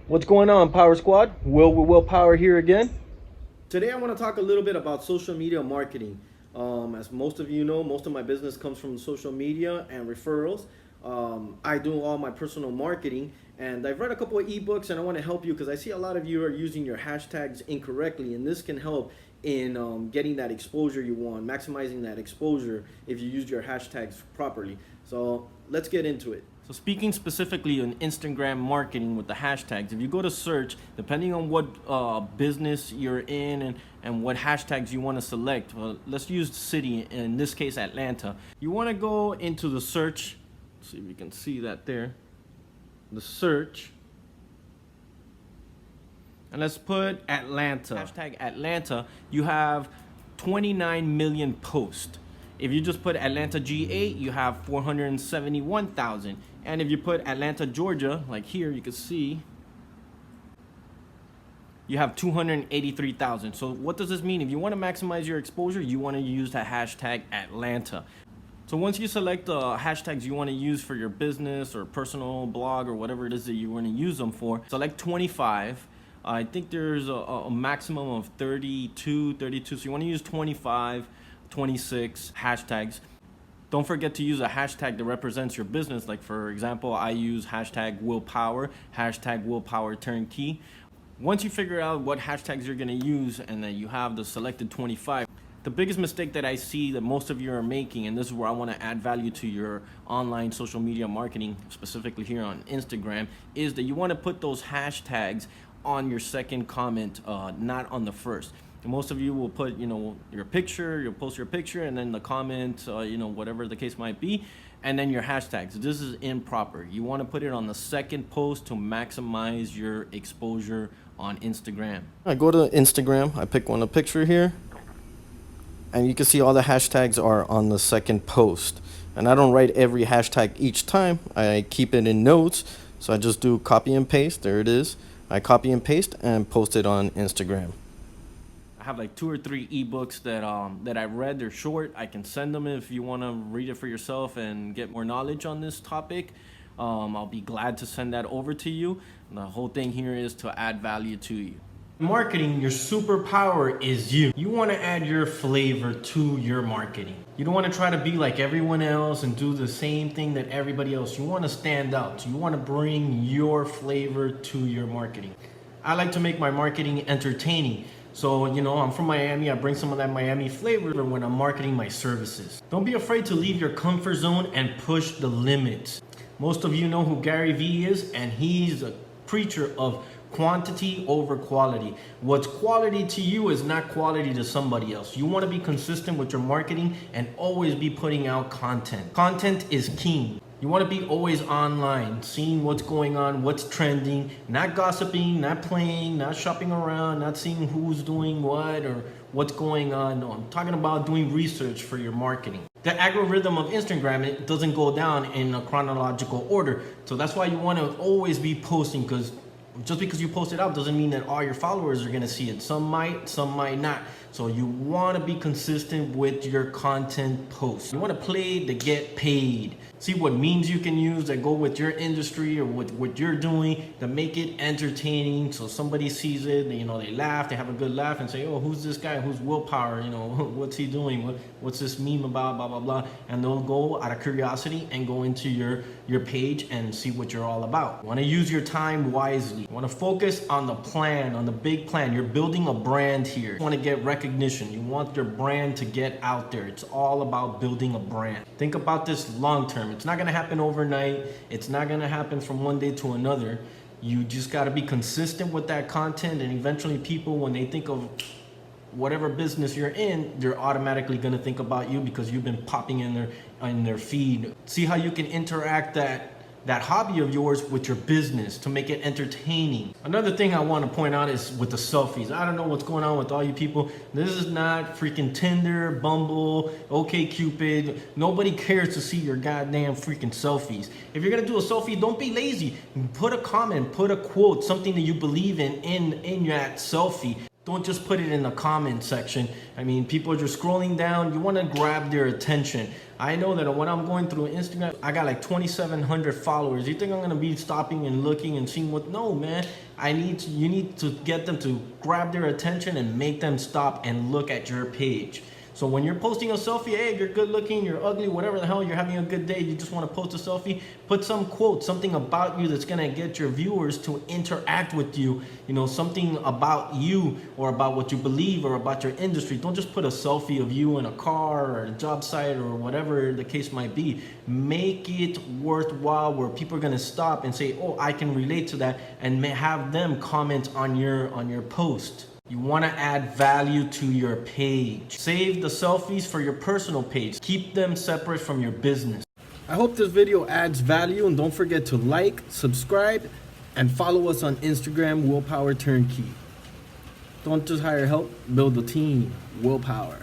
What's going on, Power Squad? Will with Willpower here again. Today I want to talk a little bit about social media marketing. As most of you know, most of my business comes from social media and referrals. I do all my personal marketing, and I've read a couple of ebooks, and I want to help you because I see a lot of you are using your hashtags incorrectly, and this can help in getting that exposure you want, maximizing that exposure if you use your hashtags properly. So let's get into it. So speaking specifically on Instagram marketing with the hashtags, if you go to search, depending on what business you're in and what hashtags you want to select, well, let's use the city, in this case Atlanta. You want to go into the search, see if you can see that there, the search, and let's put Atlanta. Hashtag Atlanta, you have 29 million posts. If you just put Atlanta GA, you have 471,000. And if you put Atlanta, Georgia, like here, you can see, you have 283,000. So what does this mean? If you want to maximize your exposure, you want to use the hashtag Atlanta. So once you select the hashtags you want to use for your business or personal blog or whatever it is that you want to use them for, select 25. I think there's a maximum of 32, so you want to use 25, 26 hashtags. Don't forget to use a hashtag that represents your business. Like for example, I use hashtag WillPower, hashtag WillPowerTurnkey. Once you figure out what hashtags you're gonna use and then you have the selected 25, the biggest mistake that I see that most of you are making, and this is where I wanna add value to your online social media marketing, specifically here on Instagram, is that you wanna put those hashtags on your second comment, not on the first. And most of you will put, your picture, you'll post your picture, and then the comment, whatever the case might be, and then your hashtags. This is improper. You want to put it on the second post to maximize your exposure on Instagram. I go to Instagram, I pick a picture here, and you can see all the hashtags are on the second post. And I don't write every hashtag each time. I keep it in notes, so I just do copy and paste. There it is. I copy and paste and post it on Instagram. I have like 2 or 3 ebooks that I read. They're short. I can send them if you want to read it for yourself and get more knowledge on this topic. I'll be glad to send that over to you. The whole thing here is to add value to you. Marketing, your superpower is you. You want to add your flavor to your marketing. You don't want to try to be like everyone else and do the same thing that everybody else. You want to stand out. You want to bring your flavor to your marketing. I like to make my marketing entertaining. So, I'm from Miami. I bring some of that Miami flavor when I'm marketing my services. Don't be afraid to leave your comfort zone and push the limits. Most of you know who Gary Vee is, and he's a preacher of quantity over quality. What's quality to you is not quality to somebody else. You want to be consistent with your marketing and always be putting out content. Content is king. You want to be always online, seeing what's going on, what's trending, not gossiping, not playing, not shopping around, not seeing who's doing what or what's going on. No, I'm talking about doing research for your marketing. The algorithm of Instagram, it doesn't go down in a chronological order. So that's why you want to always be posting, because just because you post it out doesn't mean that all your followers are going to see it. Some might not. So you want to be consistent with your content posts. You want to play to get paid. See what memes you can use that go with your industry or with what you're doing to make it entertaining. So somebody sees it, they laugh, they have a good laugh and say, oh, who's this guy? Who's Willpower? What's he doing? What's this meme about? Blah, blah, blah. And they'll go out of curiosity and go into your page and see what you're all about. You want to use your time wisely. You want to focus on the plan, on the big plan. You're building a brand here. You want to get recognition. You want your brand to get out there. It's all about building a brand. Think about this long term. It's not going to happen overnight. It's not going to happen from one day to another. You just got to be consistent with that content, and eventually people, when they think of whatever business you're in, they're automatically going to think about you because you've been popping in their feed. See how you can interact that hobby of yours with your business to make it entertaining. Another thing I want to point out is with the selfies. I don't know what's going on with all you people. This is not freaking Tinder, Bumble, OkCupid. Nobody cares to see your goddamn freaking selfies. If you're gonna do a selfie, don't be lazy. Put a comment, put a quote, something that you believe in that selfie. Don't just put it in the comment section. I mean, people are just scrolling down. You want to grab their attention. I know that when I'm going through Instagram, I got like 2,700 followers. You think I'm going to be stopping and looking and seeing what? No, man. You need to get them to grab their attention and make them stop and look at your page. So when you're posting a selfie, hey, you're good looking, you're ugly, whatever the hell, you're having a good day, you just want to post a selfie, put some quote, something about you that's going to get your viewers to interact with you, you know, something about you or about what you believe or about your industry. Don't just put a selfie of you in a car or a job site or whatever the case might be. Make it worthwhile where people are going to stop and say, oh, I can relate to that, and have them comment on your post. You want to add value to your page. Save the selfies for your personal page. Keep them separate from your business. I hope this video adds value, and don't forget to like, subscribe, and follow us on Instagram, WillPowerTurnkey. Don't just hire help, build a team. Willpower.